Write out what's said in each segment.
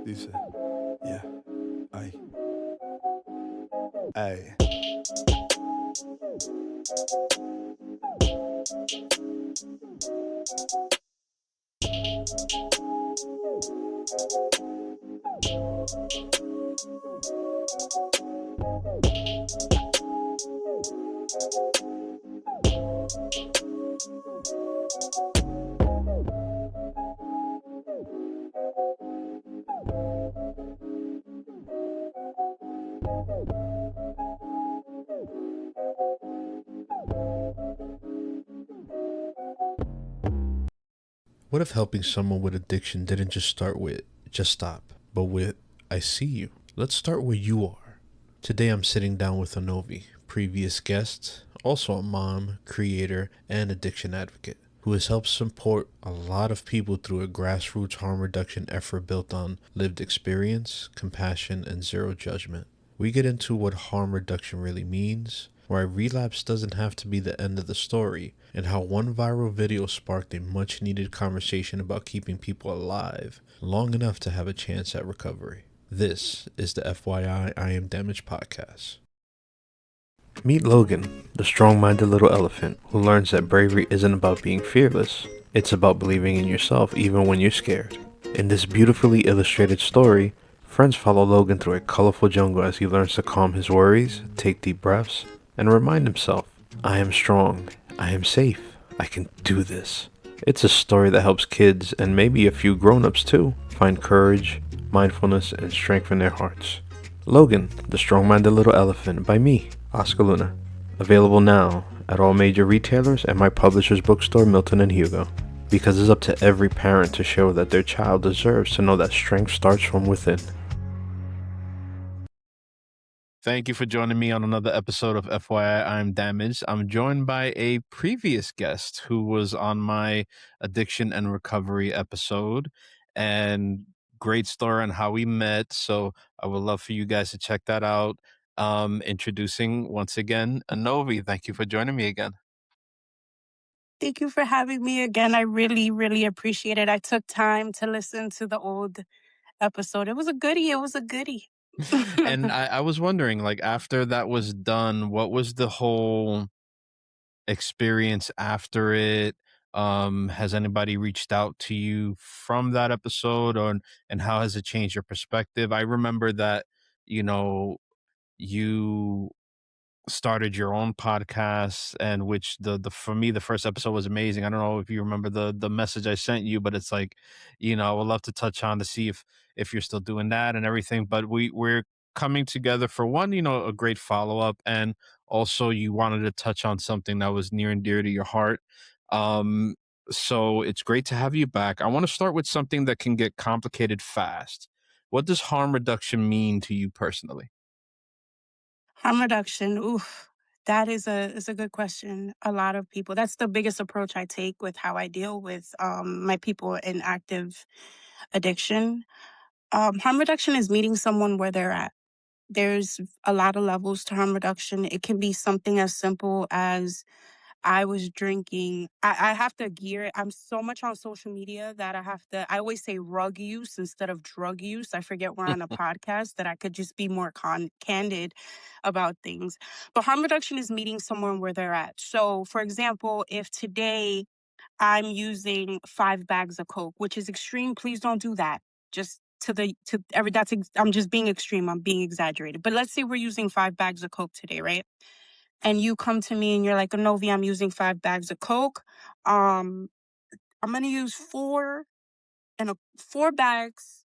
Dice, yeah, ay, ay. What if helping someone with addiction didn't just start with, just stop, but with, I see you? Let's start where you are. Today I'm sitting down with Ennovy, previous guest, also a mom, creator, and addiction advocate, who has helped support a lot of people through a grassroots harm reduction effort built on lived experience, compassion, and zero judgment. We get into what harm reduction really means, why relapse doesn't have to be the end of the story, and how one viral video sparked a much needed conversation about keeping people alive long enough to have a chance at recovery. This is the FYI I Am Damaged podcast. Meet Logan, the strong minded little elephant who learns that bravery isn't about being fearless, it's about believing in yourself even when you're scared. In this beautifully illustrated story, friends follow Logan through a colorful jungle as he learns to calm his worries, take deep breaths, and remind himself, I am strong, I am safe, I can do this. It's a story that helps kids, and maybe a few grown-ups too, find courage, mindfulness, and strength in their hearts. Logan, the strong-minded little elephant, by me, Oscar Luna. Available now at all major retailers and my publisher's bookstore, Milton and Hugo. Because it's up to every parent to show that their child deserves to know that strength starts from within. Thank you for joining me on another episode of FYI I'm Damaged. I'm joined by a previous guest who was on my addiction and recovery episode, and great story on how we met. So I would love for you guys to check that out. Introducing once again Ennovy. Thank you for joining me again. Thank you for having me again. I really, really appreciate it. I took time to listen to the old episode. It was a goodie. It was a goodie. And I was wondering, like, after that was done, what was the whole experience after it? Has anybody reached out to you from that episode, or and how has it changed your perspective? I remember that, you know, you started your own podcast, and which the for me the first episode was amazing. I don't know if you remember the message I sent you, but it's like, I would love to touch on to see if you're still doing that and everything. But we're coming together for one, a great follow-up, and also you wanted to touch on something that was near and dear to your heart. um so it's great to have you back. I want to start with something that can get complicated fast. What does harm reduction mean to you personally? Harm reduction. Oof. That is a good question. A lot of people. That's the biggest approach I take with how I deal with my people in active addiction. Harm reduction is meeting someone where they're at. There's a lot of levels to harm reduction. It can be something as simple as I was drinking. I have to gear it. I'm so much on social media that I always say rug use instead of drug use. I forget we're on a podcast that I could just be more candid about things. But harm reduction is meeting someone where they're at. So, for example, if today I'm using 5 bags of Coke, which is extreme, please don't do that. Just to every I'm just being extreme. I'm being exaggerated. But let's say we're using 5 bags of Coke today, right? And you come to me and you're like, Novi, I'm using 5 bags of Coke. Um, I'm gonna use 4 bags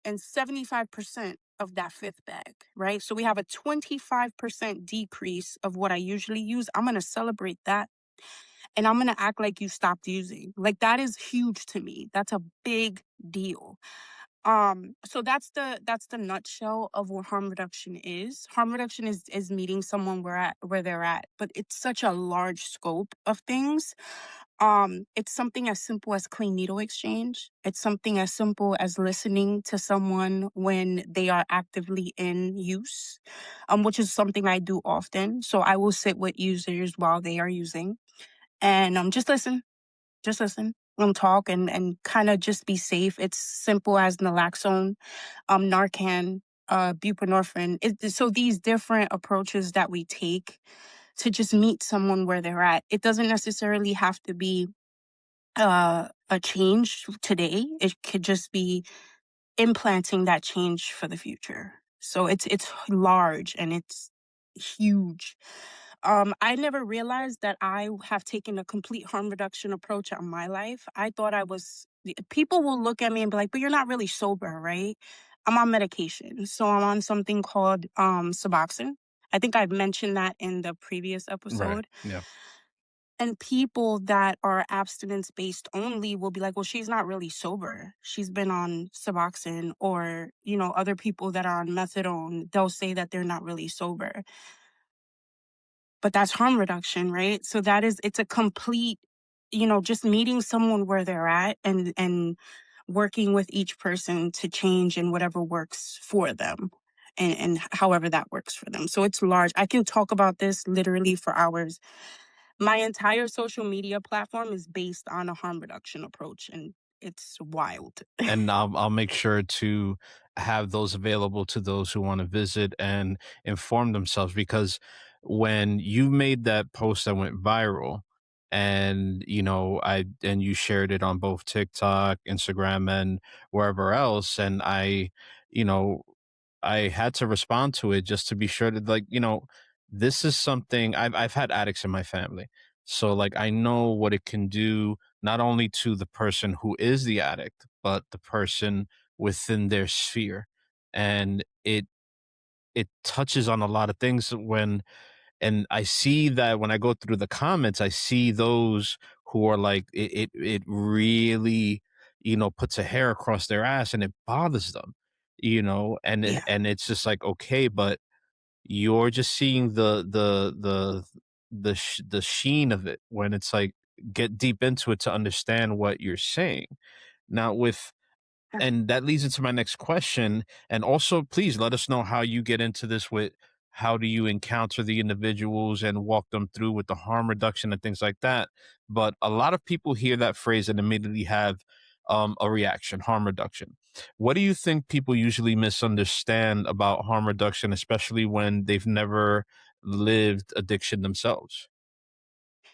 and 75% of that fifth bag, right? So we have a 25% decrease of what I usually use. I'm gonna celebrate that and I'm gonna act like you stopped using. Like that is huge to me. That's a big deal. So that's the nutshell of what harm reduction is. Harm reduction is meeting someone where they're at, but it's such a large scope of things. It's something as simple as clean needle exchange. It's something as simple as listening to someone when they are actively in use, which is something I do often. So I will sit with users while they are using and just listen. Just listen. talk and kind of just be safe. It's simple as naloxone, Narcan, buprenorphine. So these different approaches that we take to just meet someone where they're at. It doesn't necessarily have to be a change today. It could just be implanting that change for the future. So it's large and it's huge. I never realized that I have taken a complete harm reduction approach on my life. I thought I was, people will look at me and be like, but you're not really sober, right? I'm on medication. So I'm on something called Suboxone. I think I've mentioned that in the previous Right. episode. Yeah. And people that are abstinence based only will be like, well, she's not really sober. She's been on Suboxone, or, other people that are on methadone, they'll say that they're not really sober. But that's harm reduction, right? So it's a complete, just meeting someone where they're at and working with each person to change in whatever works for them. And however that works for them. So it's large. I can talk about this literally for hours. My entire social media platform is based on a harm reduction approach, and it's wild. And I'll make sure to have those available to those who want to visit and inform themselves, because when you made that post that went viral, and you shared it on both TikTok, Instagram, and wherever else, and you know I had to respond to it just to be sure that, like, this is something I've had addicts in my family. So, like, I know what it can do, not only to the person who is the addict, but the person within their sphere. And it touches on a lot of things and I see that when I go through the comments, I see those who are like, it really, puts a hair across their ass and it bothers them, Yeah. and it's just like, okay, but you're just seeing the sheen of it, when it's like, get deep into it to understand what you're saying. Now, and that leads into my next question. And also, please let us know how you get into this with, how do you encounter the individuals and walk them through with the harm reduction and things like that. But a lot of people hear that phrase and immediately have a reaction: harm reduction. What do you think people usually misunderstand about harm reduction, especially when they've never lived addiction themselves?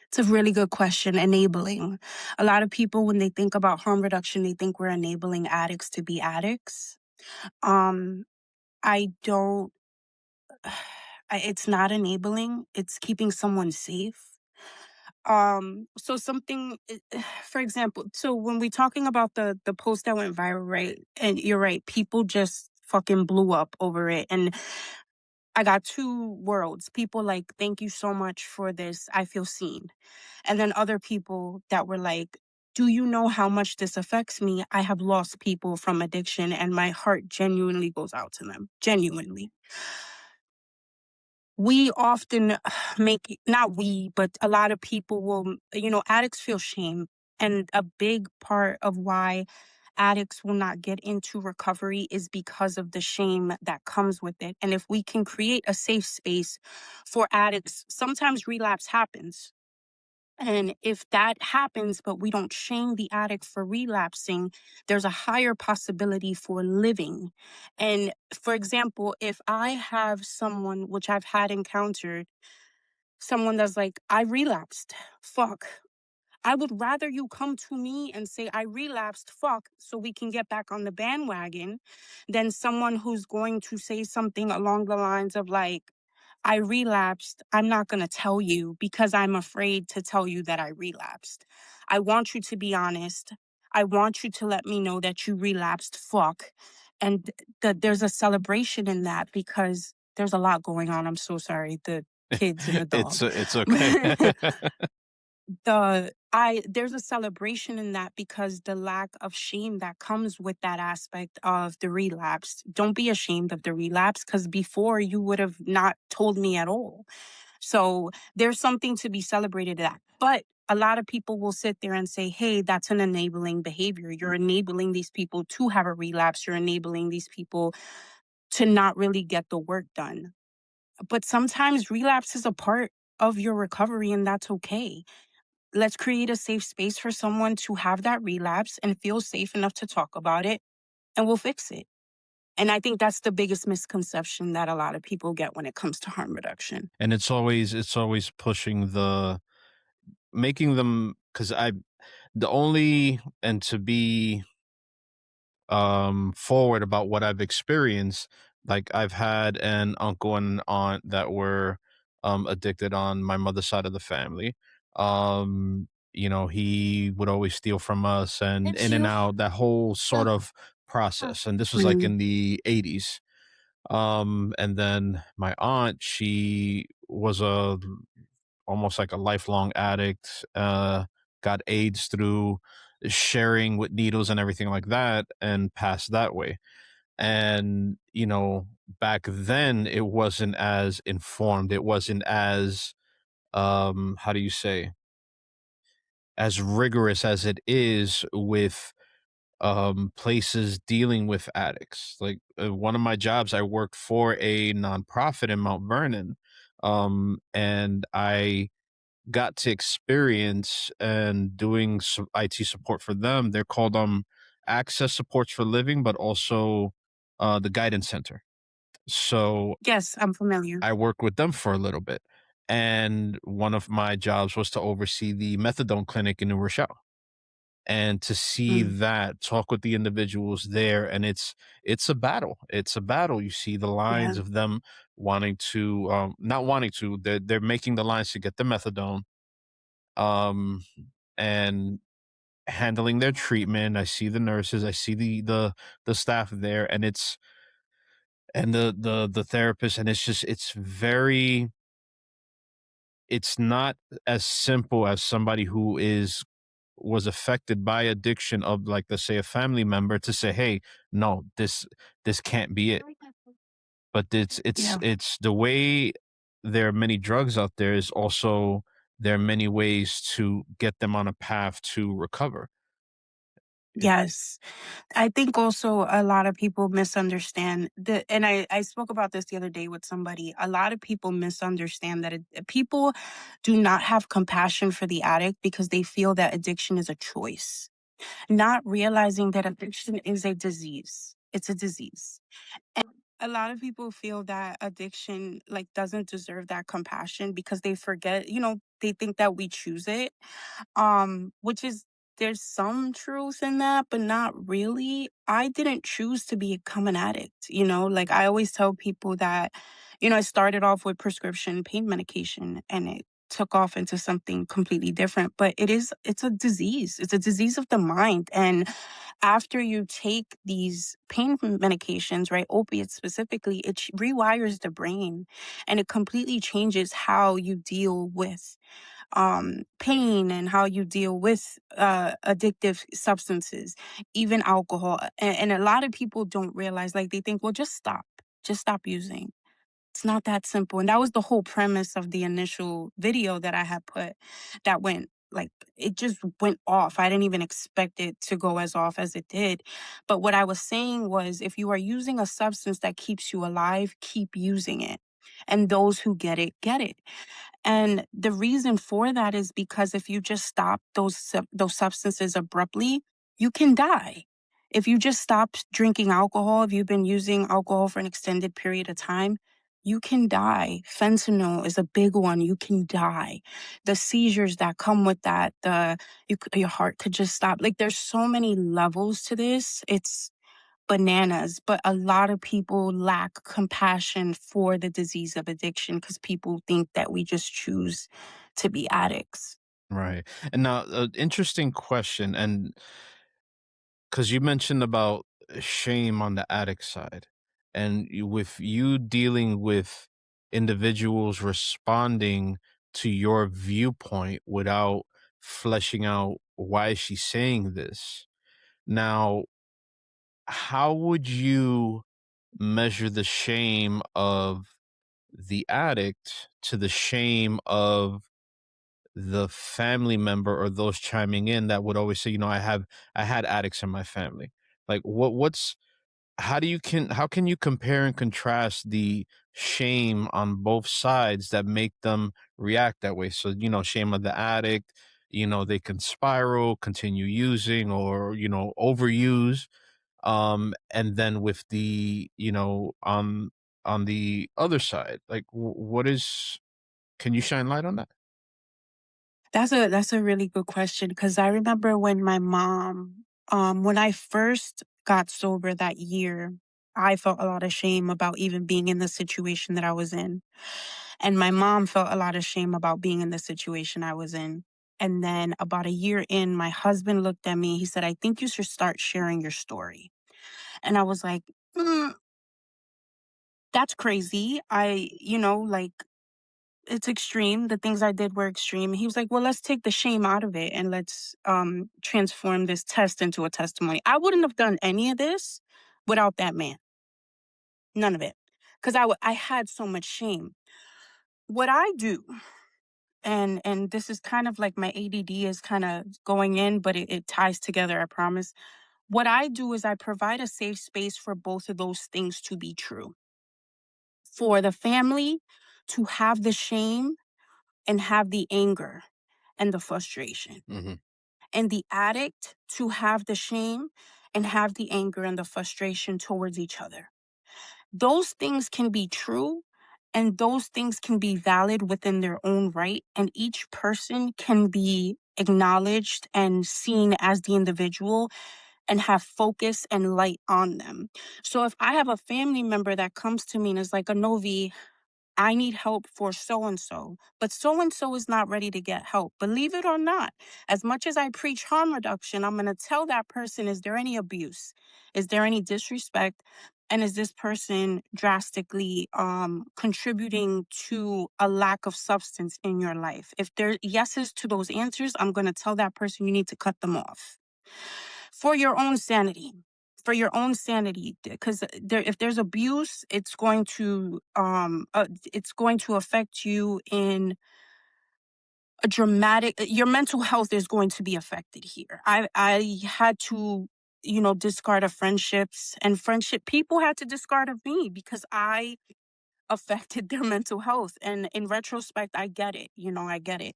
It's a really good question. Enabling. A lot of people, when they think about harm reduction, they think we're enabling addicts to be addicts. Um, I don't, it's not enabling, it's keeping someone safe. So something, for example, so when we're talking about the post that went viral, right? And you're right, people just fucking blew up over it. And I got two worlds. People like, thank you so much for this. I feel seen. And then other people that were like, do you know how much this affects me? I have lost people from addiction and my heart genuinely goes out to them. Genuinely. We often make, not we, but a lot of people will, addicts feel shame. And a big part of why addicts will not get into recovery is because of the shame that comes with it. And if we can create a safe space for addicts, sometimes relapse happens. And if that happens, but we don't shame the addict for relapsing, there's a higher possibility for living. And for example, if I have someone, which I've had encountered, someone that's like, I relapsed, fuck. I would rather you come to me and say, I relapsed, fuck, so we can get back on the bandwagon, than someone who's going to say something along the lines of like, I relapsed. I'm not going to tell you because I'm afraid to tell you that I relapsed. I want you to be honest. I want you to let me know that you relapsed. Fuck. And that there's a celebration in that because there's a lot going on. I'm so sorry. The kids and the dog. It's okay. There's a celebration in that because the lack of shame that comes with that aspect of the relapse. Don't be ashamed of the relapse, because before you would have not told me at all. So there's something to be celebrated at. But a lot of people will sit there and say, hey, that's an enabling behavior. You're enabling these people to have a relapse. You're enabling these people to not really get the work done. But sometimes relapse is a part of your recovery, and that's okay. let's create a safe space for someone to have that relapse and feel safe enough to talk about it, and we'll fix it. And I think that's the biggest misconception that a lot of people get when it comes to harm reduction. And it's always pushing the making them, because I the only and to be forward about what I've experienced, like I've had an uncle and an aunt that were addicted on my mother's side of the family. He would always steal from us and It's in and you. out, that whole sort Oh, of oh. process. And this was like Mm, in the 80s. And then my aunt, she was a almost like a lifelong addict, got AIDS through sharing with needles and everything like that, and passed that way. And, back then it wasn't as informed. It wasn't as, how do you say, as rigorous as it is with places dealing with addicts. Like one of my jobs, I worked for a nonprofit in Mount Vernon. And I got to experience and doing some IT support for them. They're called Access Supports for Living, but also the Guidance Center. So yes, I'm familiar. I worked with them for a little bit. And one of my jobs was to oversee the methadone clinic in New Rochelle. And to see Mm, that, talk with the individuals there, and it's a battle. It's a battle. You see the yeah. lines of them wanting to, not wanting to, they're making the lines to get the methadone, um, and handling their treatment. I see the nurses, I see the staff there, and the therapist, and it's not as simple as somebody who was affected by addiction of, like, let's say, a family member, to say, hey, no, this can't be it. But Yeah. it's the way there are many drugs out there, is also there are many ways to get them on a path to recover. It Yes. I think also a lot of people misunderstand and I spoke about this the other day with somebody. A lot of people misunderstand that people do not have compassion for the addict because they feel that addiction is a choice, not realizing that addiction is a disease. It's a disease. And a lot of people feel that addiction like doesn't deserve that compassion because they forget, they think that we choose it, which is there's some truth in that, but not really. I didn't choose to become an addict, like I always tell people that, I started off with prescription pain medication and it took off into something completely different, but it's a disease. It's a disease of the mind. And after you take these pain medications, right, opiates specifically, it rewires the brain and it completely changes how you deal with pain and how you deal with addictive substances, even alcohol. And a lot of people don't realize, like, they think, well, just stop using. It's not that simple. And that was the whole premise of the initial video that I had put that went like it just went off. I didn't even expect it to go as off as it did. But what I was saying was if you are using a substance that keeps you alive, keep using it. And those who get it, get it. And the reason for that is because if you just stop those substances abruptly, you can die. If you just stop drinking alcohol, if you've been using alcohol for an extended period of time, you can die. Fentanyl is a big one. You can die. The seizures that come with that, your heart could just stop. Like there's so many levels to this. It's bananas, but a lot of people lack compassion for the disease of addiction because people think that we just choose to be addicts. Right. And now, interesting question, and because you mentioned about shame on the addict side, and with you dealing with individuals responding to your viewpoint without fleshing out why is she saying this. Now, how would you measure the shame of the addict to the shame of the family member or those chiming in that would always say, I had addicts in my family. Like what's how can you compare and contrast the shame on both sides that make them react that way? So, shame of the addict, they can spiral, continue using, or overuse. And then with the on the other side, like what is can you shine light on that? That's a really good question because I remember when my mom, when I first got sober that year, I felt a lot of shame about even being in the situation that I was in. And my mom felt a lot of shame about being in the situation I was in. And then about a year in, my husband looked at me. He said, I think you should start sharing your story. And I was like, "Mm, that's crazy. Like, it's extreme. The things I did were extreme." He was like, well, let's take the shame out of it and let's transform this test into a testimony. I wouldn't have done any of this without that man. None of it. Because I had so much shame. What I do, and this is kind of like my ADD is kind of going in, but it ties together, I promise. What I do is I provide a safe space for both of those things to be true. For the family to have the shame and have the anger and the frustration, Hmm. and the addict to have the shame and have the anger and the frustration towards each other. Those things can be true and those things can be valid within their own right, and each person can be acknowledged and seen as the individual and have focus and light on them. So if I have a family member that comes to me and is like, Ennovy, I need help for so and so is not ready to get help. Believe it or not, as much as I preach harm reduction, I'm going to tell that person, is there any abuse? Is there any disrespect? And is this person drastically contributing to a lack of substance in your life? If there are yeses to those answers, I'm going to tell that person you need to cut them off for your own sanity. For your own sanity, because if there's abuse, it's going to affect you in a dramatic. Your mental health is going to be affected here. I had to, discard of friendships, and friendship people had to discard of me because I affected their mental health. And in retrospect, I get it. I get it.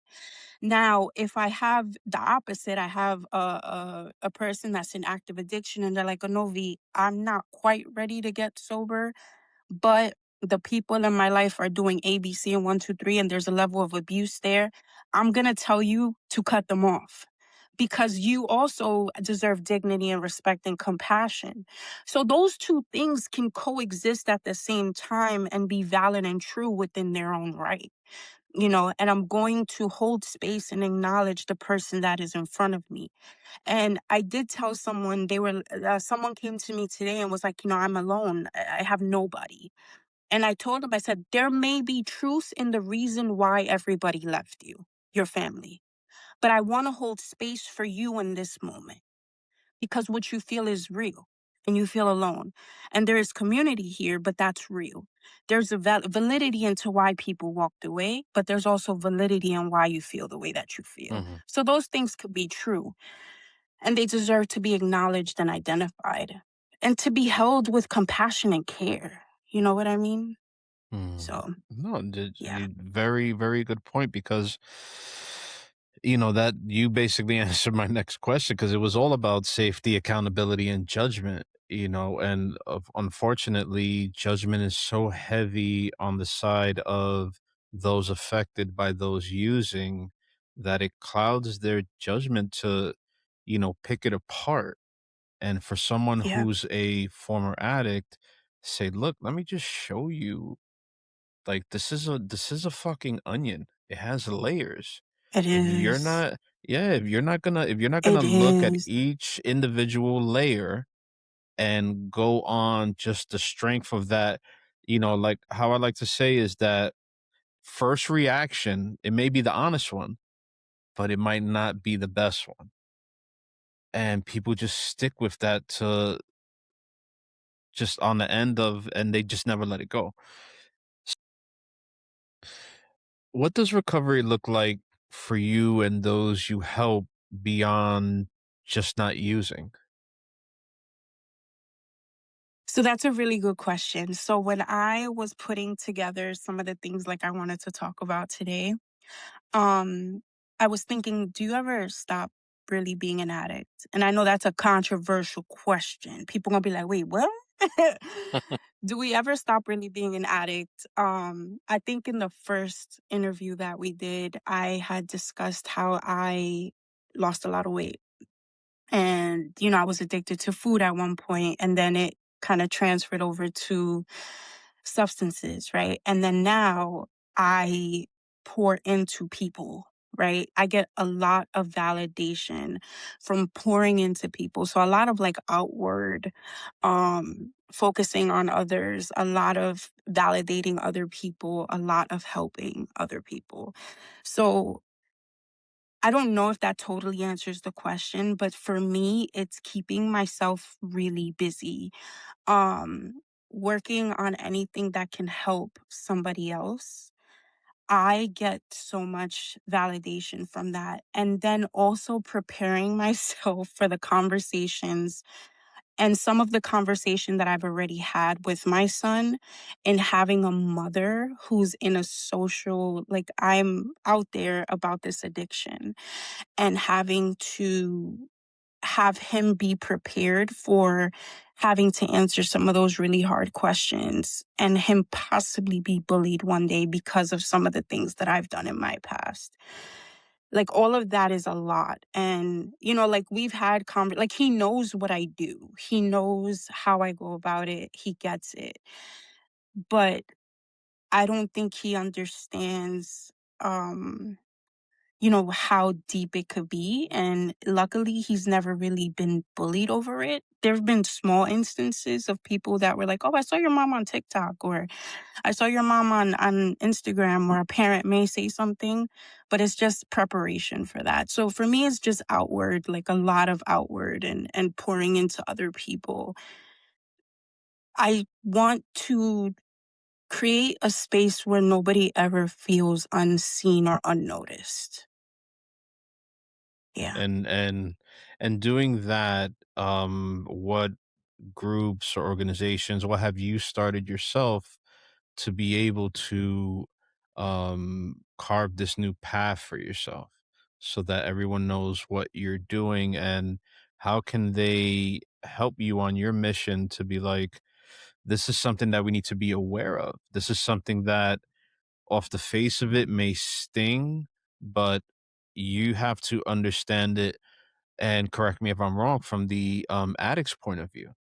Now, if I have the opposite, I have a person that's in active addiction and they're like, Novi, I'm not quite ready to get sober, but the people in my life are doing A, B, C, and one, two, three, and there's a level of abuse there. I'm going to tell you to cut them off because you also deserve dignity and respect and compassion. So those two things can coexist at the same time and be valid and true within their own right. And I'm going to hold space and acknowledge the person that is in front of me. And I did tell someone, someone came to me today and was like, I'm alone. I have nobody. And I told them, I said, there may be truth in the reason why everybody left you, your family. But I want to hold space for you in this moment because what you feel is real and you feel alone. And there is community here, but that's real. There's a validity into why people walked away, but there's also validity in why you feel the way that you feel. Hmm. So those things could be true and they deserve to be acknowledged and identified and to be held with compassion and care. You know what I mean? Mm. So, No, yeah. very, very good point because that you basically answered my next question because it was all about safety, accountability, and judgment. And unfortunately, judgment is so heavy on the side of those affected by those using that it clouds their judgment to, pick it apart. And for someone Yeah, who's a former addict, say, look, let me just show you, like, this is a fucking onion. It has layers. it If you're is. not Yeah, if you're not gonna It look at is. each individual layer and go on just the strength of that, like how I like to say is that first reaction, it may be the honest one, but it might not be the best one. And people just stick with that to just on the end of, and they just never let it go. What does recovery look like for you and those you help beyond just not using? So that's a really good question. So when I was putting together some of the things like I wanted to talk about today, um, I was thinking, do you ever stop really being an addict? And I know that's a controversial question. People gonna be like, wait, what? Do we ever stop really being an addict? I think in the first interview that we did, I had discussed how I lost a lot of weight. And, I was addicted to food at one point, and then it kind of transferred over to substances, right? And then now I pour into people, right? I get a lot of validation from pouring into people. So a lot of like outward focusing on others, a lot of validating other people, a lot of helping other people. So I don't know if that totally answers the question, but for me, it's keeping myself really busy, working on anything that can help somebody else. I get so much validation from that. And then also preparing myself for the conversations and some of the conversation that I've already had with my son, and having a mother who's in a social, like I'm out there about this addiction, and having to have him be prepared for having to answer some of those really hard questions, and him possibly be bullied one day because of some of the things that I've done in my past. Like all of that is a lot. And, like we've had like he knows what I do. He knows how I go about it. He gets it. But I don't think he understands how deep it could be. And luckily, he's never really been bullied over it. There have been small instances of people that were like, oh, I saw your mom on TikTok, or I saw your mom on Instagram, or a parent may say something, but it's just preparation for that. So for me, it's just outward, like a lot of outward, and pouring into other people. I want to create a space where nobody ever feels unseen or unnoticed. Yeah. And doing that, what groups or organizations, what have you started yourself to be able to carve this new path for yourself so that everyone knows what you're doing, and how can they help you on your mission to be like, this is something that we need to be aware of. This is something that off the face of it may sting, but you have to understand it, and correct me if I'm wrong, from the addict's point of view,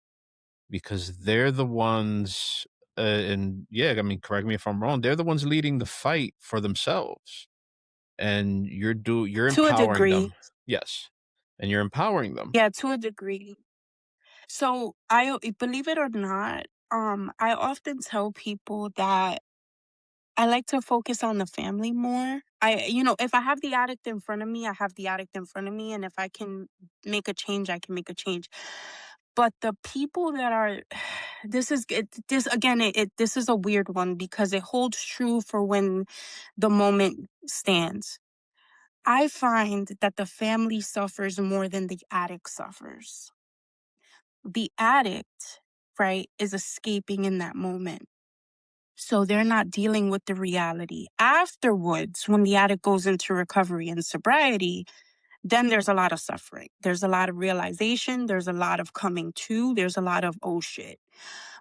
because they're the ones, and yeah, I mean, correct me if I'm wrong, they're the ones leading the fight for themselves, and you're To a empowering degree. them. Yes, and you're empowering them. Yeah, to a degree. So I believe it or not, I often tell people that I like to focus on the family more. If I have the addict in front of me, I have the addict in front of me, and if I can make a change, I can make a change. But the people that are, this again, this is a weird one because it holds true for when the moment stands. I find that the family suffers more than the addict suffers. The addict, right, is escaping in that moment. So they're not dealing with the reality. Afterwards, when the addict goes into recovery and sobriety, then there's a lot of suffering. There's a lot of realization. There's a lot of coming to. There's a lot of, oh shit.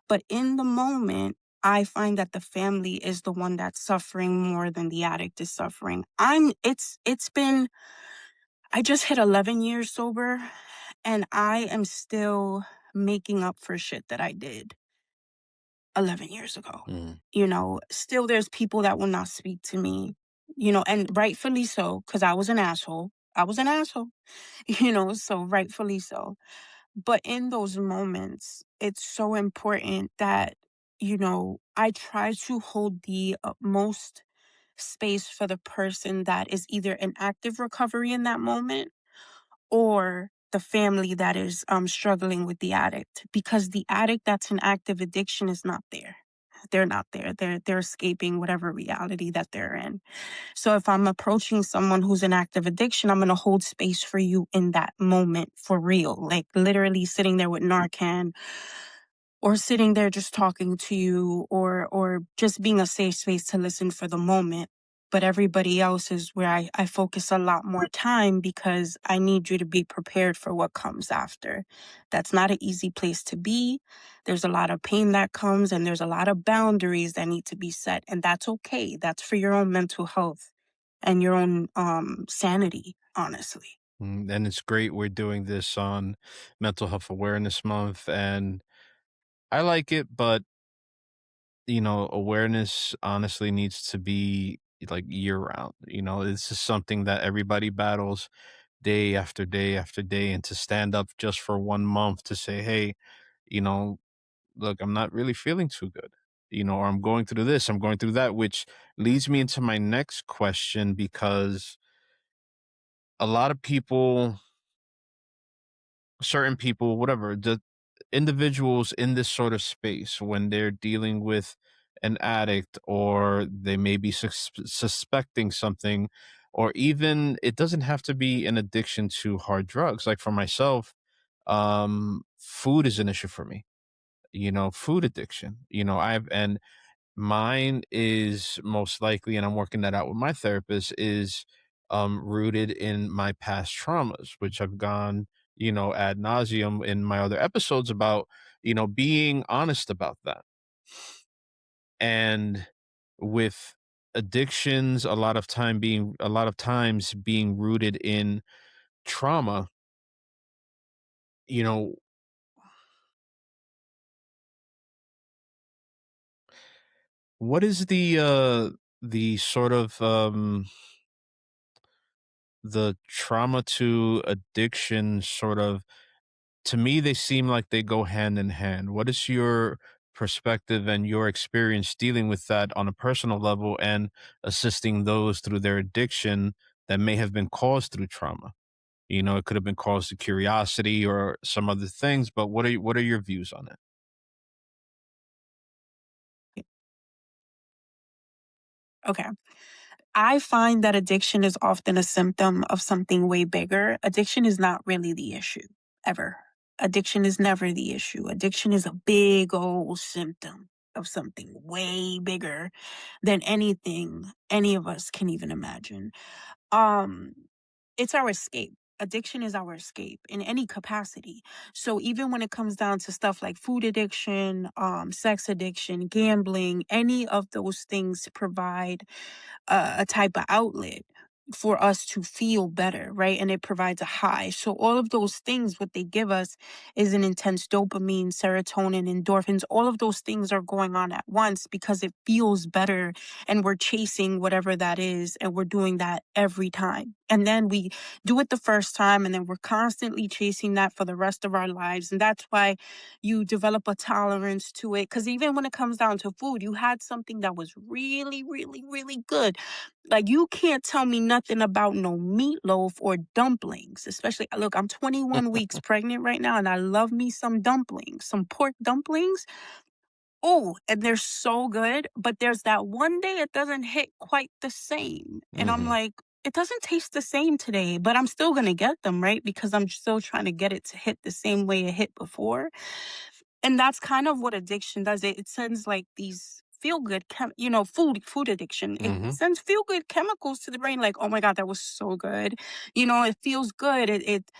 But in the moment, I find that the family is the one that's suffering more than the addict is suffering. I just hit 11 years sober, and I am still making up for shit that I did 11 years ago. Mm. Still there's people that will not speak to me, and rightfully so, because I was an asshole. I was an asshole, so rightfully so. But in those moments, it's so important that, I try to hold the utmost space for the person that is either in active recovery in that moment, or the family that is struggling with the addict, because the addict that's in active addiction is not there. They're not there. They're escaping whatever reality that they're in. So if I'm approaching someone who's in active addiction, I'm going to hold space for you in that moment for real, like literally sitting there with Narcan, or sitting there just talking to you, or just being a safe space to listen for the moment. but everybody else is where I focus a lot more time because I need you to be prepared for what comes after. That's not an easy place to be. There's a lot of pain that comes, and there's a lot of boundaries that need to be set, and that's okay. That's for your own mental health and your own sanity, honestly. And it's great we're doing this on Mental Health Awareness Month, and I like it, but awareness honestly needs to be like year round. This is something that everybody battles day after day after day, and to stand up just for 1 month to say, hey, you know, look, I'm not really feeling too good, or I'm going through this, I'm going through that, which leads me into my next question because a lot of people, certain people, whatever, the individuals in this sort of space, when they're dealing with an addict or they may be suspecting something, or even it doesn't have to be an addiction to hard drugs. Like for myself, food is an issue for me, food addiction, and mine is most likely, and I'm working that out with my therapist, is rooted in my past traumas, which I've gone, ad nauseum in my other episodes about, being honest about that. And with addictions, a lot of times being rooted in trauma, you know, what is the sort of the trauma to addiction sort of, to me they seem like they go hand in hand. What is your perspective and your experience dealing with that on a personal level and assisting those through their addiction that may have been caused through trauma? It could have been caused to curiosity or some other things, but what are your views on it? Okay. I find that addiction is often a symptom of something way bigger. Addiction is not really the issue, ever. Addiction is never the issue. Addiction is a big old symptom of something way bigger than anything any of us can even imagine. Um, it's our escape. Addiction is our escape in any capacity. So even when it comes down to stuff like food addiction, sex addiction, gambling, any of those things provide a type of outlet for us to feel better, right? And it provides a high. So all of those things, what they give us is an intense dopamine, serotonin, endorphins. All of those things are going on at once because it feels better, and we're chasing whatever that is, and we're doing that every time. And then we do it the first time, and then we're constantly chasing that for the rest of our lives. And that's why you develop a tolerance to it. Because even when it comes down to food, you had something that was really, really, really good. Like, you can't tell me nothing about no meatloaf or dumplings, especially, look, I'm 21 weeks pregnant right now, and I love me some dumplings, some pork dumplings. Oh, and they're so good. But there's that one day it doesn't hit quite the same. And I'm Hmm. like, it doesn't taste the same today, but I'm still going to get them, right? Because I'm still trying to get it to hit the same way it hit before. And that's kind of what addiction does. It sends like these feel good, food addiction. It Hmm. sends feel good chemicals to the brain, like, oh my God, that was so good. It feels good. It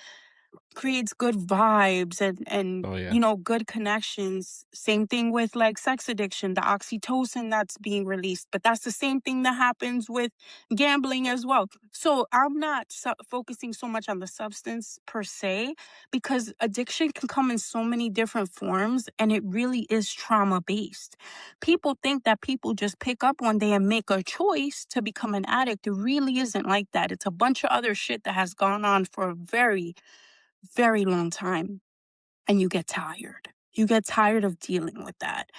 creates good vibes and Oh yeah. good connections. Same thing with like sex addiction, the oxytocin that's being released, but that's the same thing that happens with gambling as well. So I'm not focusing so much on the substance per se, because addiction can come in so many different forms, and it really is trauma based. People think that people just pick up one day and make a choice to become an addict. It really isn't like that. It's a bunch of other shit that has gone on for a very very long time, and you get tired. You get tired of dealing with that.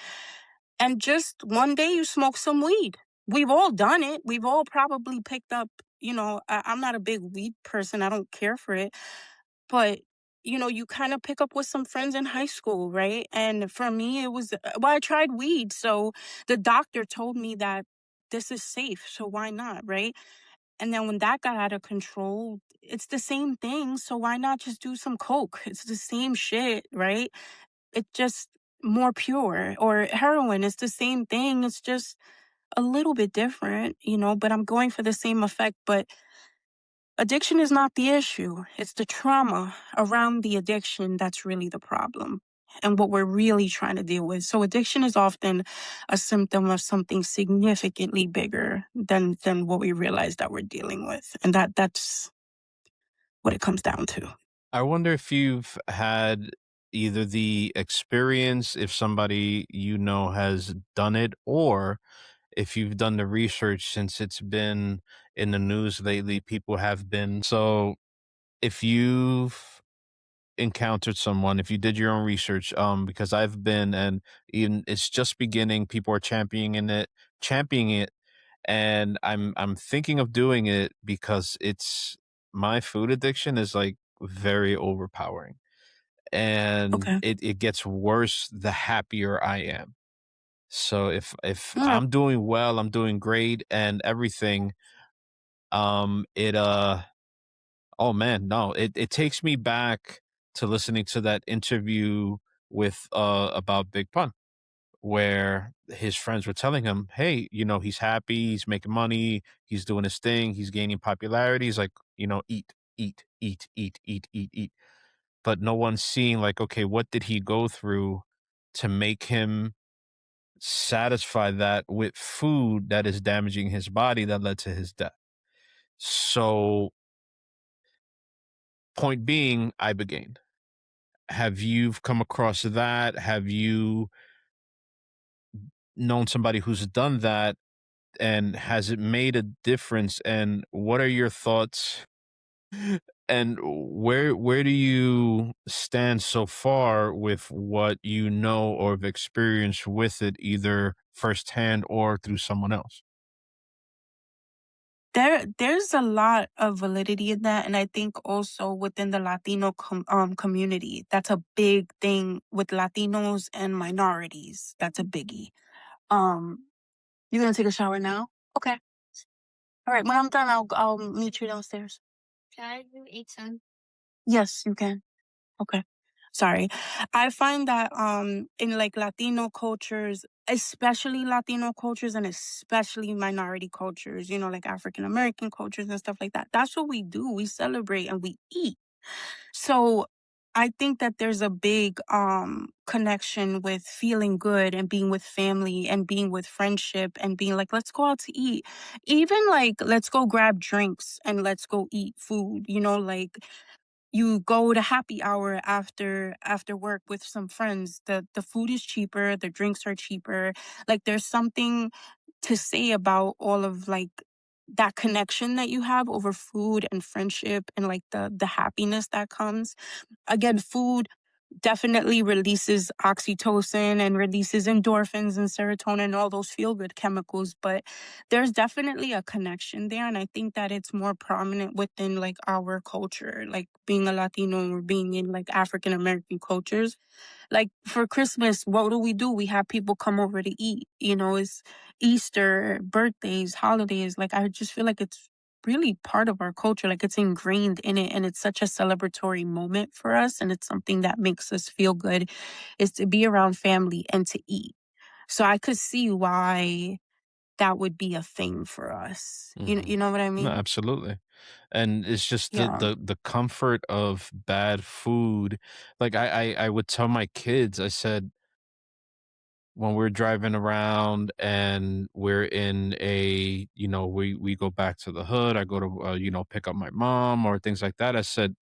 And just one day you smoke some weed. We've all done it. We've all probably picked up, I'm not a big weed person. I don't care for it. But, you kind of pick up with some friends in high school, right? And for me, it was, well, I tried weed. So the doctor told me that this is safe. So why not, right? And then when that got out of control, it's the same thing. So why not just do some coke? It's the same shit, right? It's just more pure. Or heroin, it's the same thing. It's just a little bit different, but I'm going for the same effect. But addiction is not the issue. It's the trauma around the addiction that's really the problem and what we're really trying to deal with. So addiction is often a symptom of something significantly bigger than what we realize that we're dealing with. And that's what it comes down to. I wonder if you've had either the experience, if somebody you know has done it, or if you've done the research since it's been in the news lately. People have been. So if you've encountered someone, if you did your own research, because I've been, and even it's just beginning, people are championing it, and I'm thinking of doing it because it's my food addiction is like very overpowering, and Okay. it gets worse the happier I am. So if Yeah. I'm doing well, I'm doing great and everything, it oh man, no, it takes me back to listening to that interview with about Big Pun, where his friends were telling him, "Hey, he's happy, he's making money, he's doing his thing, he's gaining popularity." He's like, eat, eat, eat, eat, eat, eat, eat. But no one's seeing, like, okay, what did he go through to make him satisfy that with food that is damaging his body that led to his death. So, point being, I began. Have you come across that? Have you known somebody who's done that? And has it made a difference? And what are your thoughts? And where do you stand so far with what you know or have experienced with it, either firsthand or through someone else? There's a lot of validity in that, and I think also within the Latino community, that's a big thing with Latinos and minorities. That's a biggie. Um, you gonna take a shower now? Okay. All right. When I'm done, I'll meet you downstairs. Yes, you can. Okay. Sorry. I find that in like Latino cultures, especially Latino cultures and especially minority cultures, like African American cultures and stuff like that. That's what we do. We celebrate and we eat. So I think that there's a big connection with feeling good and being with family and being with friendship and being like, let's go out to eat. Even like let's go grab drinks and let's go eat food, like you go to happy hour after work with some friends. The food is cheaper, the drinks are cheaper. Like there's something to say about all of like that connection that you have over food and friendship and like the happiness that comes. Again, food definitely releases oxytocin and releases endorphins and serotonin and all those feel good chemicals, but there's definitely a connection there. And I think that it's more prominent within like our culture, like being a Latino or being in like African American cultures. Like for Christmas, what do? We have people come over to eat. It's Easter, birthdays, holidays. Like I just feel like it's really part of our culture. Like it's ingrained in it, and it's such a celebratory moment for us. And it's something that makes us feel good, is to be around family and to eat. So I could see why that would be a thing for us. Hmm. You know what I No, mean? absolutely. And it's just the Yeah. the comfort of bad food. Like I would tell my kids, I said, when we're driving around and we're in a, we go back to the hood, I go to pick up my mom or things like that. I said,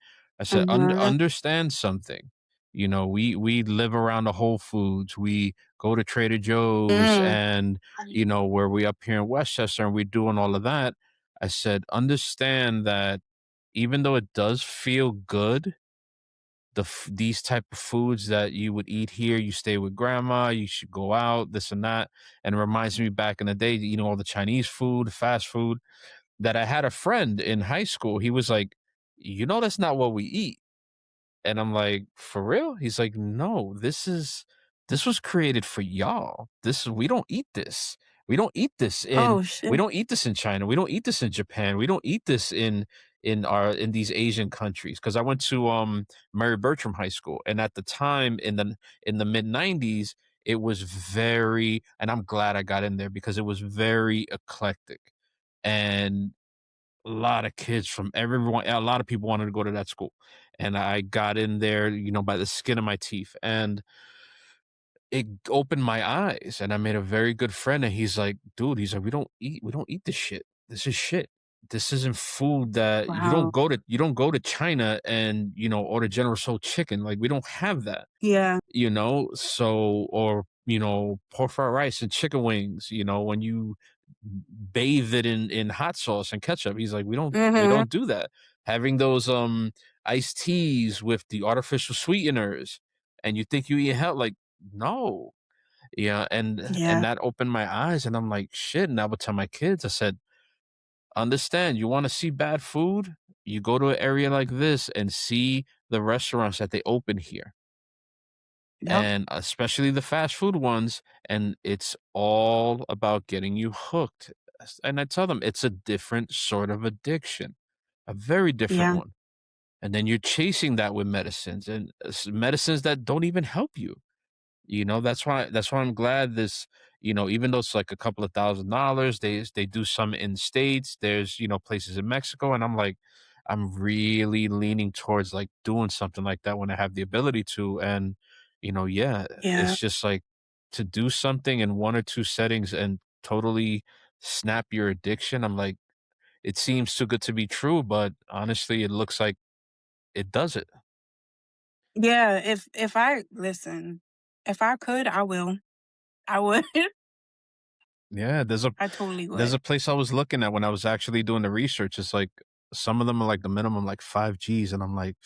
Mm-hmm. understand something. We live around the Whole Foods, we go to Trader Joe's, Mm. and where we up here in Westchester and we're doing all of that. I said, understand that even though it does feel good, these type of foods that you would eat here, you stay with grandma, you should go out, this and that. And it reminds me back in the day, all the Chinese food, fast food, that I had a friend in high school. He was like, that's not what we eat. And I'm like, "For real?" He's like, "No, this was created for y'all. We don't eat this. We don't eat this in Oh we shit. don't eat this in China. We don't eat this in Japan. We don't eat this in these Asian countries." Because I went to Mary Bertram High School, and at the time in the mid '90s, it was very, and I'm glad I got in there because it was very eclectic. And a lot of kids from everyone, a lot of people wanted to go to that school. And I got in there, by the skin of my teeth. And it opened my eyes, and I made a very good friend, and he's like, "Dude," he's like, "We don't eat this shit. This is shit. This isn't food that Wow. you don't go to China and, order General Tso chicken. Like, we don't have that." Yeah. So, or, pork fried rice and chicken wings, when you bathe it in hot sauce and ketchup. He's like, we Mhm. don't do that. Having those iced teas with the artificial sweeteners, and you think you eat health, like, no. Yeah, and Yeah. that opened my eyes, and I'm like, shit. And I would tell my kids, I said, understand, you want to see bad food? You go to an area like this and see the restaurants that they open here, Yep. and especially the fast food ones, and it's all about getting you hooked. And I tell them it's a different sort of addiction, a very different Yeah. one. And then you're chasing that with medicines, and medicines that don't even help you. That's why I'm glad this, even though it's like a couple of $1,000, they do some in states. There's, places in Mexico, and I'm like, I'm really leaning towards like doing something like that when I have the ability to. And, yeah, Yeah. it's just like to do something in one or two settings and totally snap your addiction. I'm like, it seems too good to be true, but honestly, it looks like it does it. Yeah. If I listen, if I could, I will. I would. Yeah, I totally there's would. a place I was looking at when I was actually doing the research. It's like some of them are like the minimum like 5 Gs, and I'm like,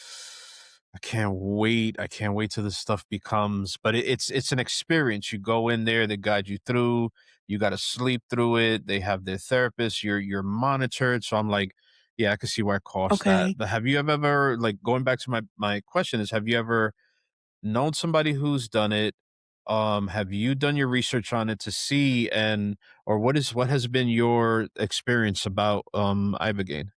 I can't wait. I can't wait till this stuff becomes. But it's an experience. You go in there, they guide you through. You got to sleep through it. They have their therapist. You're monitored. So I'm like, yeah, I can see why it costs that. Okay. But have you ever, like, going back to my question is, have you ever known somebody who's done it? Have you done your research on it to see, and or what has been your experience about ibogaine?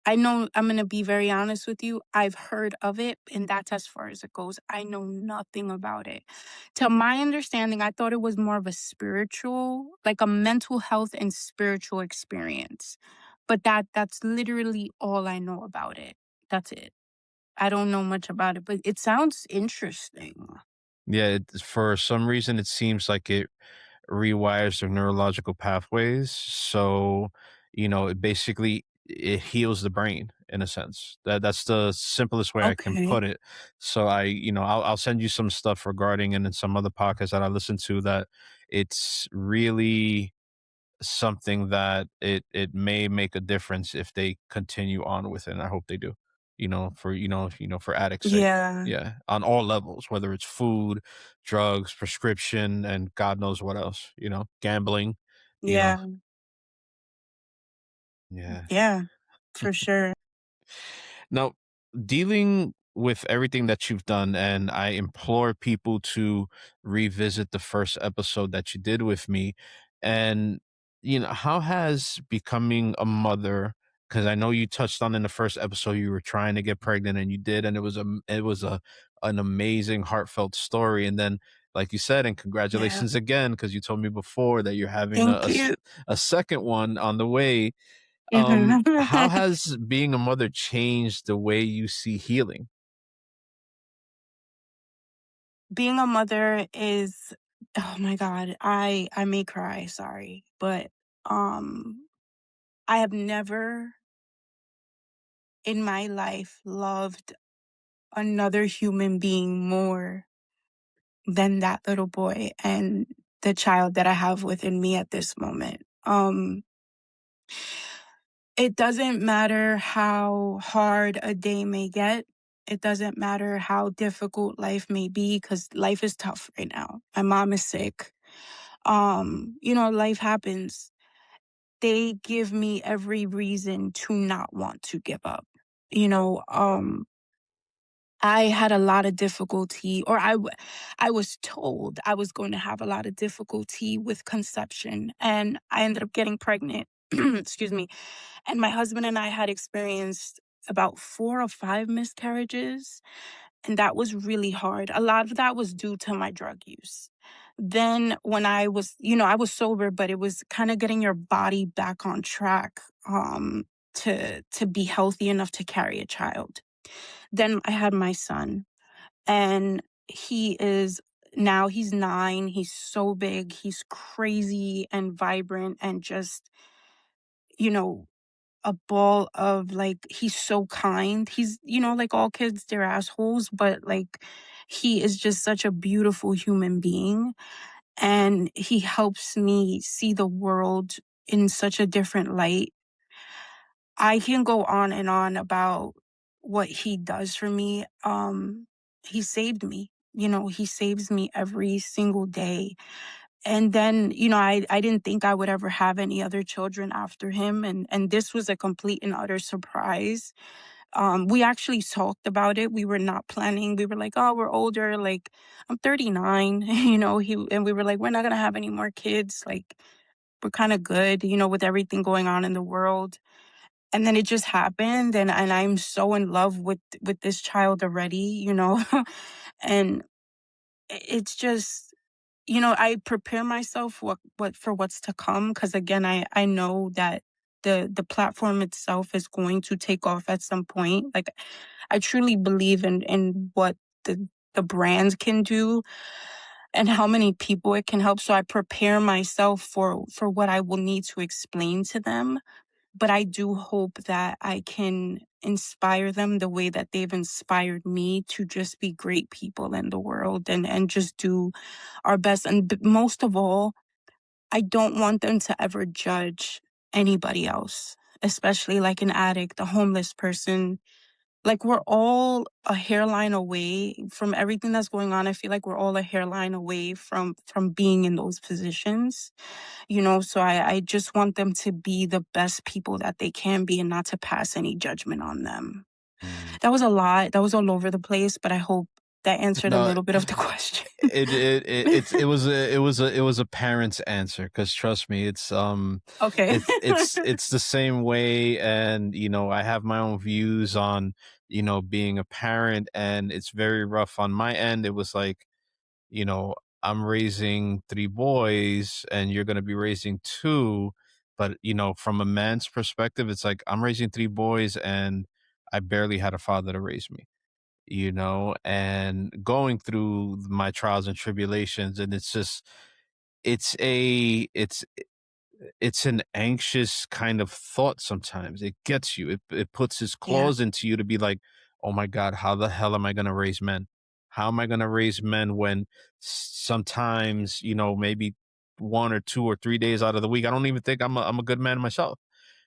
I know I'm gonna be very honest with you. I've heard of it, and that's as far as it goes. I know nothing about it. To my understanding, I thought it was more of a spiritual, like a mental health and spiritual experience. But that's literally all I know about it. That's it. I don't know much about it, but it sounds interesting. Yeah, for some reason it seems like it rewires their neurological pathways. So, it basically it heals the brain in a sense. That's the simplest way I can Okay. put it. So I'll send you some stuff regarding, and then some other podcasts that I listen to, that it's really something that it may make a difference if they continue on with it. And I hope they do. For addicts' sake. Yeah. Yeah, on all levels, whether it's food, drugs, prescription, and God knows what else. Gambling. You know, Yeah. yeah. Yeah. For sure. Now, dealing with everything that you've done, and I implore people to revisit the first episode that you did with me. And, how has becoming a mother, because I know you touched on in the first episode, you were trying to get pregnant and you did, and it was an amazing, heartfelt story. And then, like you said, and Yeah. congratulations again, because you told me before that you're having Thank you. a second one on the way. Mhm. How has being a mother changed the way you see healing? Being a mother is, oh my god, I may cry, sorry, but, I have never in my life loved another human being more than that little boy and the child that I have within me at this moment. It doesn't matter how hard a day may get. It doesn't matter how difficult life may be, because life is tough right now. My mom is sick. Life happens. They give me every reason to not want to give up. You know, I had a lot of difficulty, or I was told I was going to have a lot of difficulty with conception, and I ended up getting pregnant. Excuse me. And my husband and I had experienced about 4 or 5 miscarriages. And that was really hard. A lot of that was due to my drug use. Then when I was, I was sober, but it was kind of getting your body back on track to be healthy enough to carry a child. Then I had my son, and he is now he's 9. He's so big. He's crazy and vibrant and just, you know, a ball of like, he's so kind. He's, like all kids, they're assholes, but like he is just such a beautiful human being. And he helps me see the world in such a different light. I can go on and on about what he does for me. He saved me. He saves me every single day. And then, I didn't think I would ever have any other children after him. And this was a complete and utter surprise. We actually talked about it. We were not planning. We were like, oh, we're older. Like, I'm 39, and we were like, we're not going to have any more kids. Like, we're kind of good, with everything going on in the world. And then it just happened. And I'm so in love with this child already, and it's just, I prepare myself for what's to come. Because again, I know that the platform itself is going to take off at some point. Like, I truly believe in what the brands can do and how many people it can help. So I prepare myself for what I will need to explain to them. But I do hope that I can inspire them the way that they've inspired me to just be great people in the world and just do our best. And most of all, I don't want them to ever judge anybody else, especially like an addict, a homeless person. Like, we're all a hairline away from everything that's going on. I feel like we're all a hairline away from being in those positions. So I just want them to be the best people that they can be and not to pass any judgment on them. Mm. That was a lot. That was all over the place, but I hope that answered a No, little bit of the question. it was a parent's answer, because trust me, Okay. it's the same way. And I have my own views on being a parent, and it's very rough on my end. It was like, you know I'm raising 3 boys and you're going to be raising 2. But from a man's perspective, it's like, I'm raising 3 boys and I barely had a father to raise me, and going through my trials and tribulations. And it's just, it's a it's an anxious kind of thought. Sometimes it gets you, it puts his Yeah. claws into you to be like, oh my god, how the hell am I going to raise men? How am I going to raise men when sometimes, maybe 1 or 2 or 3 days out of the week, I don't even think I'm a good man myself,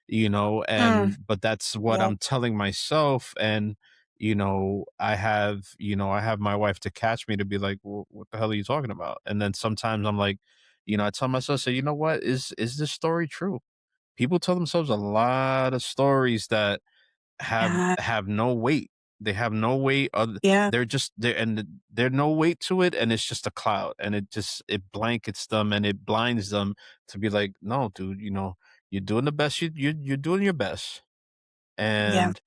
Mm, but that's what yeah. I'm telling myself. And I have my wife to catch me, to be like, well, what the hell are you talking about? And then sometimes I'm like, I tell myself, say, you know what, is this story true? People tell themselves a lot of stories that Yeah. have no weight. They have no weight. Yeah. They're no weight to it, and it's just a cloud, and it blankets them and it blinds them to be like, no, dude, you're doing the best. You're doing your best, Yeah. and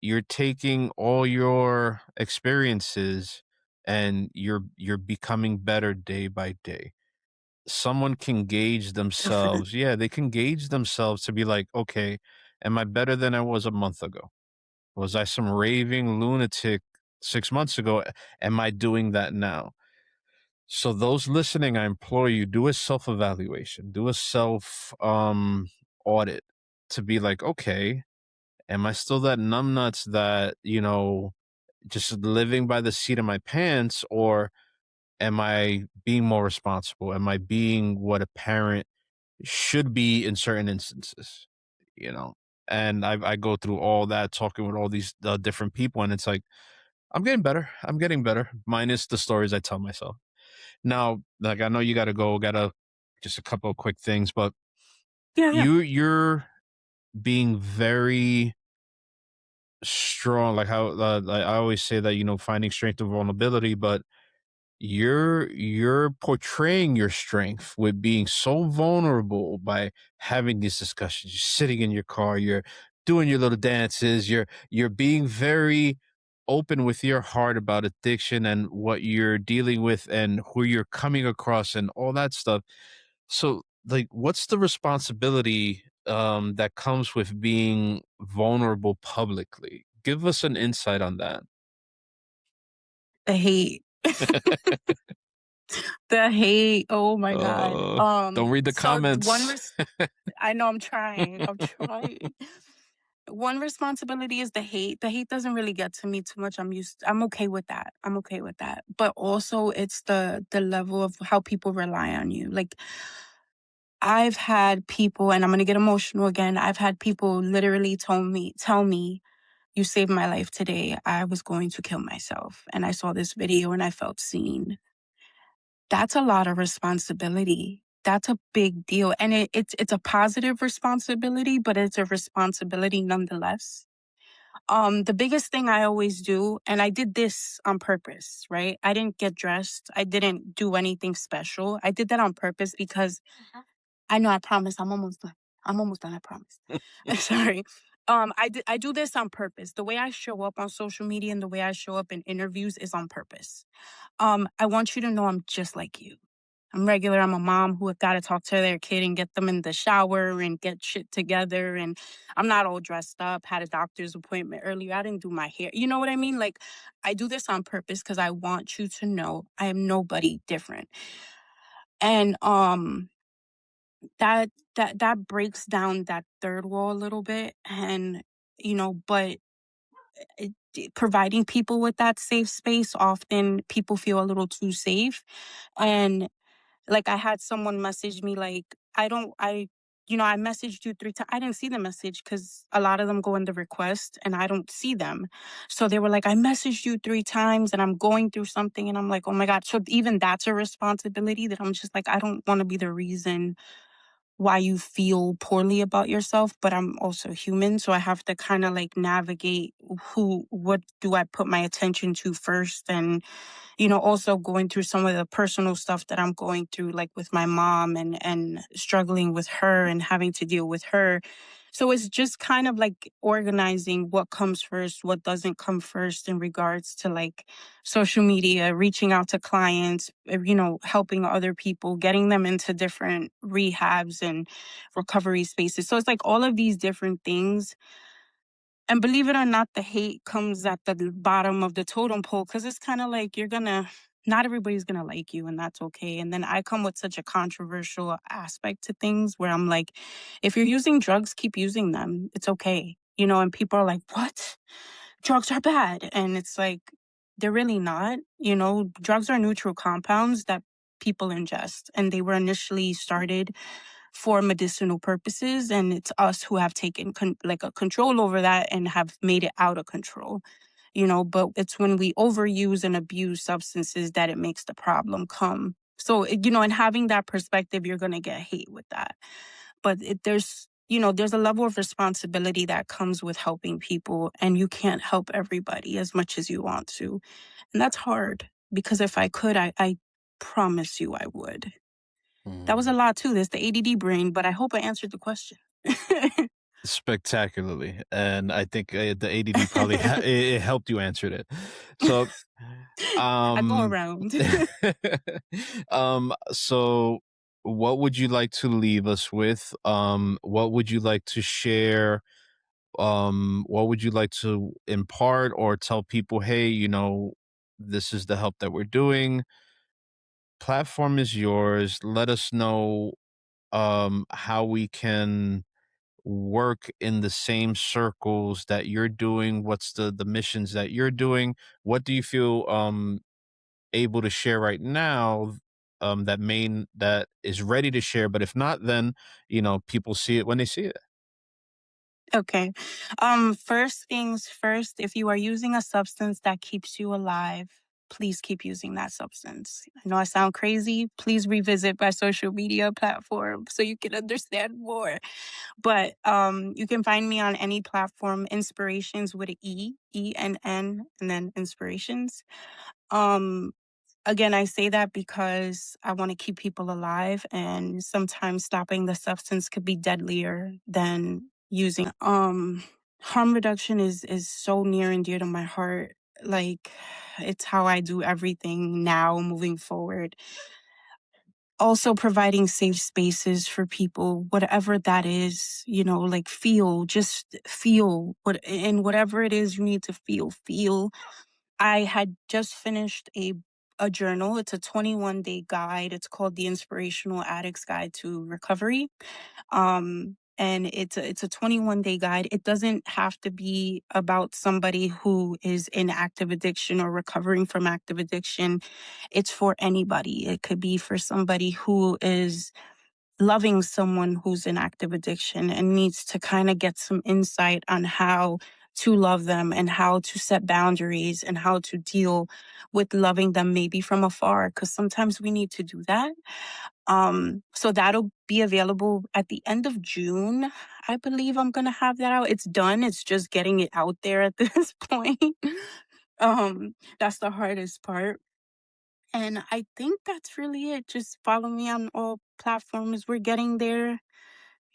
you're taking all your experiences, and you're becoming better day by day. Someone can gauge Definitely. themselves. Yeah, they can gauge themselves to be like, okay, am I better than I was a month ago? Was I some raving lunatic 6 months ago? Am I doing that now? So those listening, I implore you, do a self-evaluation, do a self audit, to be like, okay, am I still that numbnuts that, just living by the seat of my pants? Or am I being more responsible? Am I being what a parent should be in certain instances? You know, and I go through all that, talking with all these different people, and it's like, I'm getting better. I'm getting better, minus the stories I tell myself. Now, like, I know you got to go. Got to just a couple of quick things, but Yeah. Yeah. you're being very strong. Like how like I always say that, finding strength and vulnerability, but you're portraying your strength with being so vulnerable by having these discussions. You're sitting in your car, you're doing your little dances, you're being very open with your heart about addiction and what you're dealing with and who you're coming across and all that stuff. So, like, what's the responsibility that comes with being vulnerable publicly? Give us an insight on that. The hate. The hate. Oh my God. Don't read the So comments. I know I'm trying. I'm trying. One responsibility is the hate. The hate doesn't really get to me too much. I'm okay with that. I'm okay with that. But also it's the level of how people rely on you. Like I've had people, and I'm gonna get emotional again. I've had people literally tell me, you saved my life today. I was going to kill myself. And I saw this video and I felt seen. That's a lot of responsibility. That's a big deal. And it's a positive responsibility, but it's a responsibility nonetheless. The biggest thing I always do, and I did this on purpose, right? I didn't get dressed. I didn't do anything special. I did that on purpose because I know I promise I'm almost done. I'm almost done, I promise. Sorry. I do this on purpose. The way I show up on social media and the way I show up in interviews is on purpose. I want you to know I'm just like you. I'm regular. I'm a mom who got to talk to their kid and get them in the shower and get shit together. And I'm not all dressed up, had a doctor's appointment earlier. I didn't do my hair. You know what I mean? Like, I do this on purpose because I want you to know I am nobody different. And that breaks down that third wall a little bit. And, but providing people with that safe space, often people feel a little too safe. And like I had someone message me like, I messaged you 3 times. I didn't see the message because a lot of them go in the request and I don't see them. So they were like, I messaged you 3 times and I'm going through something. And I'm like, oh my God. So even that's a responsibility that I'm just like, I don't want to be the reason why you feel poorly about yourself, but I'm also human. So I have to kind of like navigate what do I put my attention to first? And also going through some of the personal stuff that I'm going through, like with my mom and struggling with her and having to deal with her. So it's just kind of like organizing what comes first, what doesn't come first in regards to like social media, reaching out to clients, helping other people, getting them into different rehabs and recovery spaces. So it's like all of these different things, and believe it or not, the hate comes at the bottom of the totem pole because it's kind of like not everybody's gonna like you, and that's okay. And then I come with such a controversial aspect to things where I'm like, if you're using drugs, keep using them. It's okay. And people are like, what? Drugs are bad. And it's like, they're really not. Drugs are neutral compounds that people ingest, and they were initially started for medicinal purposes, and it's us who have taken like a control over that and have made it out of control. But it's when we overuse and abuse substances that it makes the problem come. So and having that perspective, you're going to get hate with that. But there's a level of responsibility that comes with helping people, and you can't help everybody as much as you want to, and that's hard, because if I could, I promise you I would. That was a Mm. lot too. There's the ADD brain, but I hope I answered the question. Spectacularly, and I think the ADD probably it helped you answer it. So, I go um, around. so what would you like to leave us with? What would you like to share? What would you like to impart or tell people? Hey, this is the help that we're doing. Platform is yours. Let us know how we can work in the same circles that you're doing. What's the missions that you're doing? What do you feel able to share right now, that is ready to share? But if not, then people see it when they see it. Okay. First things first, if you are using a substance that keeps you alive, please keep using that substance. I know I sound crazy. Please revisit my social media platform so you can understand more. But you can find me on any platform, Inspirations with an ENN, and then Inspirations. Um, Again, I say that because I want to keep people alive, and sometimes stopping the substance could be deadlier than using. Harm reduction is so near and dear to my heart. Like, it's how I do everything now moving forward. Also providing safe spaces for people, whatever that is, like just feel and whatever it is you need to feel. I had just finished a journal. It's a 21-day guide. It's called The Inspirational Addict's Guide to Recovery. And it's a 21-day guide. It doesn't have to be about somebody who is in active addiction or recovering from active addiction. It's for anybody. It could be for somebody who is loving someone who's in active addiction and needs to kind of get some insight on how to love them and how to set boundaries and how to deal with loving them maybe from afar, because sometimes we need to do that. So that'll be available at the end of June. I believe I'm gonna have that out. It's done. It's just getting it out there at this point. That's the hardest part. And I think that's really it. Just follow me on all platforms. We're getting there.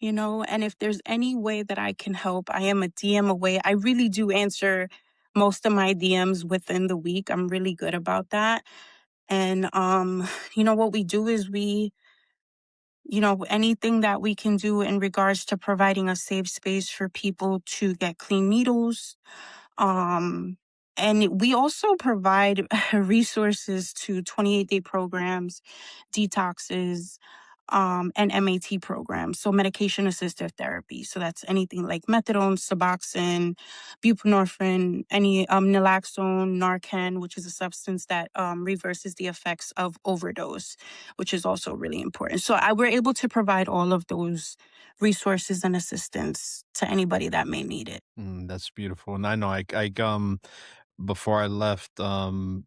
And if there's any way that I can help, I am a DM away. I really do answer most of my DMs within the week. I'm really good about that. And what we do is anything that we can do in regards to providing a safe space for people to get clean needles. Um, and we also provide resources to 28-day programs, detoxes, and MAT programs, so medication assisted therapy. So that's anything like methadone, Suboxone, buprenorphine, any naloxone, Narcan, which is a substance that reverses the effects of overdose, which is also really important. So we're able to provide all of those resources and assistance to anybody that may need it. That's beautiful. And I know before I left the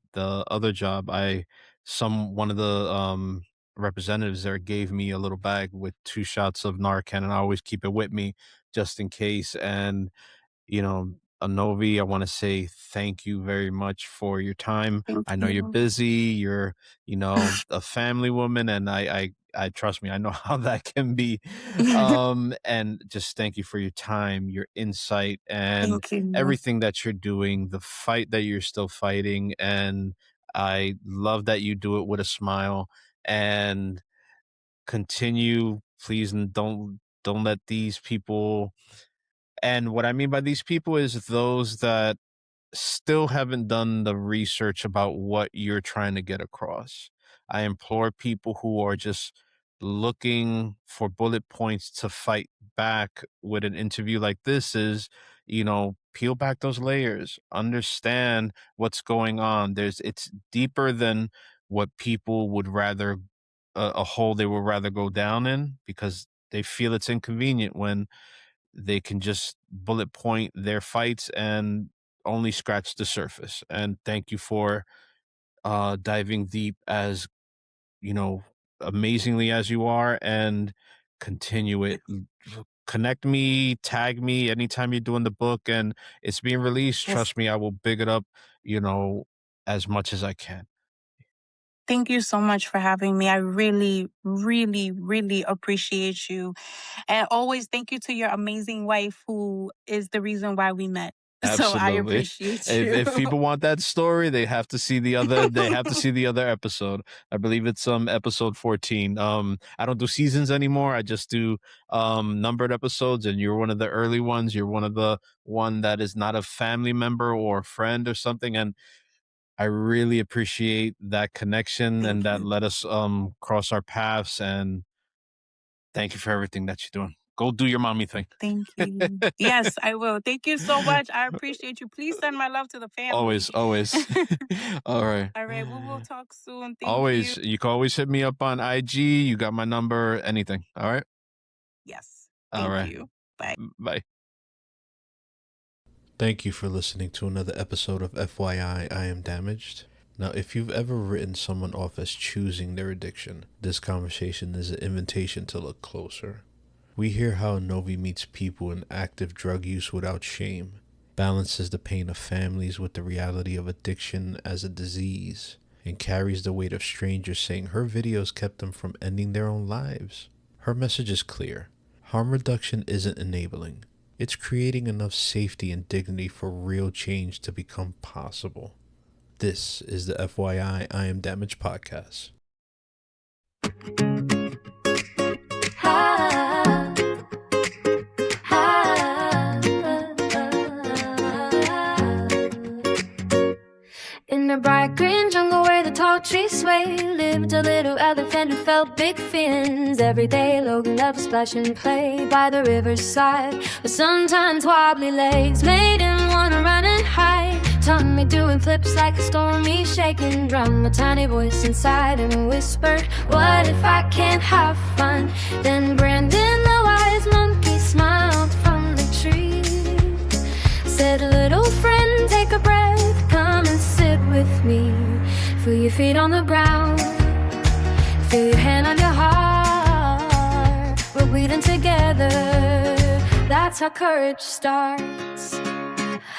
other job, one of the representatives there gave me a little bag with 2 shots of Narcan, and I always keep it with me just in case. And you know, Ennovy, I want to say thank you very much for your time. Thank I know you're you. busy, you're, a family woman, and I trust me, I know how that can be. And just thank you for your time, your insight, and Thank you. everything that you're doing, the fight that you're still fighting. And I love that you do it with a smile and continue, please, and don't let these people, and what I mean by these people is those that still haven't done the research about what you're trying to get across. I implore people who are just looking for bullet points to fight back with an interview like this is, peel back those layers, understand what's going on. It's deeper than what people would rather, a hole they would rather go down in, because they feel it's inconvenient when they can just bullet point their fights and only scratch the surface. And thank you for diving deep as, you know, amazingly as you are, and continue it. Connect me, tag me anytime you're doing the book and it's being released. Yes. Trust me, I will big it up, you know, as much as I can. Thank you so much for having me. I really, really, really appreciate you. And always thank you to your amazing wife who is the reason why we met. So I Absolutely. appreciate If you. if people want that story, they have to see the other episode. I believe it's episode 14. I don't do seasons anymore. I just do numbered episodes, and you're one of the early ones. You're one that is not a family member or a friend or something, and I really appreciate that connection and Thank that you. let us cross our paths, and thank you for everything that you're doing. Go do your mommy thing. Thank you. Yes, I will. Thank you so much. I appreciate you. Please send my love to the family. Always, always. All right. All right, we will talk soon. Thank you. Always. You can always hit me up on IG. You got my number, anything. All right. Yes. All Thank right. you. Bye. Bye. Thank you for listening to another episode of FYI, I Am Damaged. Now, if you've ever written someone off as choosing their addiction, this conversation is an invitation to look closer. We hear how Ennovy meets people in active drug use without shame, balances the pain of families with the reality of addiction as a disease, and carries the weight of strangers saying her videos kept them from ending their own lives. Her message is clear. Harm reduction isn't enabling. It's creating enough safety and dignity for real change to become possible. This is the FYI I Am Damaged podcast. In a bright green jungle where the tall trees sway, lived a little elephant who felt big feelings. Every day Logan loved to splash and play by the riverside, but sometimes wobbly legs made him wanna run and hide. Tummy doing flips like a stormy shaking drum. A tiny voice inside him whispered, what if I can't have fun? Then Brandon, the wise monkey, smiled from the tree, said, little friend, take a breath, come and sit with me. Feel your feet on the ground, feel your hand on your heart. We're breathing together, that's how courage starts.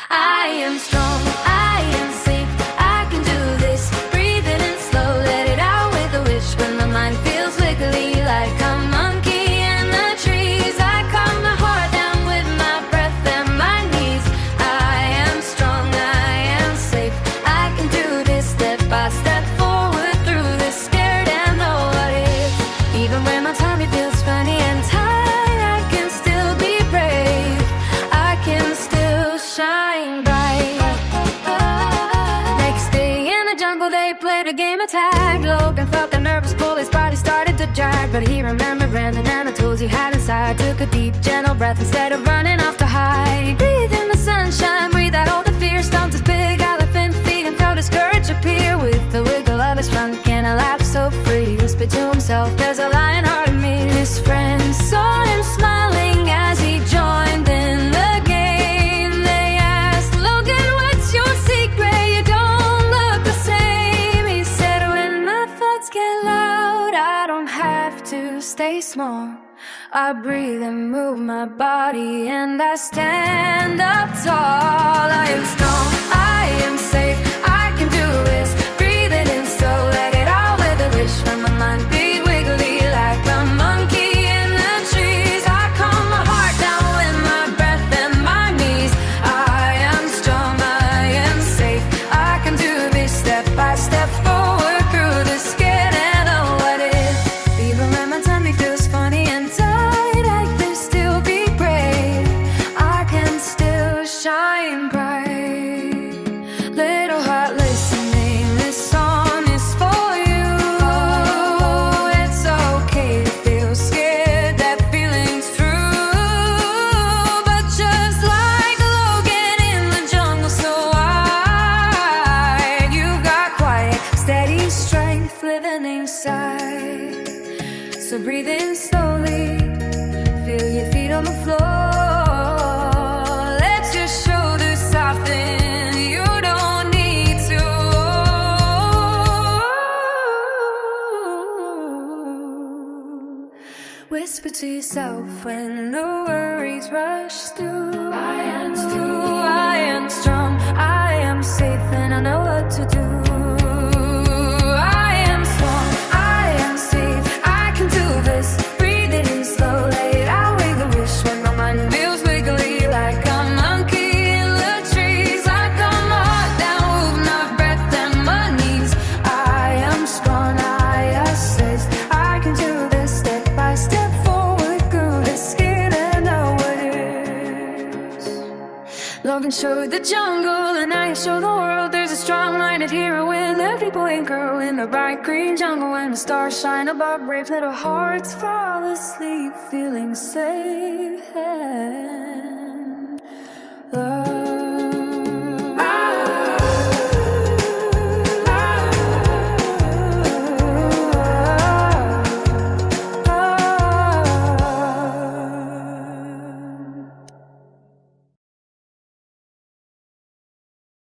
I am strong, I am safe, I can do this. Breathe it in slow, let it out with a wish. When my mind feels wiggly like a monkey in the trees, I calm my heart down with my breath and my knees. I am strong, I am safe, I can do this. Step by step forward through this, scared and know what if. Even when my tummy feels funny and tight, I can still be brave, I can still shine bright. Next day in the jungle they played a game of tag. Logan felt the nervous pull, his body started to drag, but he remembered Brandon and the tools he had inside. Took a deep gentle breath instead of running off to hide. Breathe in the sunshine, breathe out all the fear. Stomped his big elephant feet and felt his courage appear. With the wiggle of his trunk and a laugh so free, he whispered to himself, there's a lion heart in me. His friends saw him smiling as he joined in the game. They asked, Logan, what's your secret? You don't look the same. He said, when my thoughts get loud, I don't have to stay small. I breathe and move my body and I stand up tall. I am strong, I am safe, I can do this. Breathe it in slow, let it out with a wish. When my mind be wiggly like a monkey in the trees, I calm my heart down with my breath and my knees. I am strong, I am safe, I can do this. Step by step forward through the scared and oh what if. Even when my tummy feels funny and tight, I can still be brave, I can still shine bright. Little heart listening, this song is for you. It's okay to feel scared, that feeling's true. But just like Logan in the jungle so wide, you've got quiet, steady strength living inside. So breathe in slowly, feel your feet on the floor. Let your shoulders soften, you don't need to. Whisper to yourself when the worries rush through. I am strong, I am safe, and I know what to do. I am strong, I am safe, I can do this. Breathe it in slow, let it out with a wish. When my mind feels wiggly like a monkey in the trees, I calm my heart down with my breath and my knees. I am strong, I am safe, I can do this. Step by step forward through the skin and know what is. Logan showed the jungle and I show the world. There's a strong-minded hero in every boy and girl. In the bright green jungle when the stars shine above, brave little hearts fall asleep feeling safe and loved.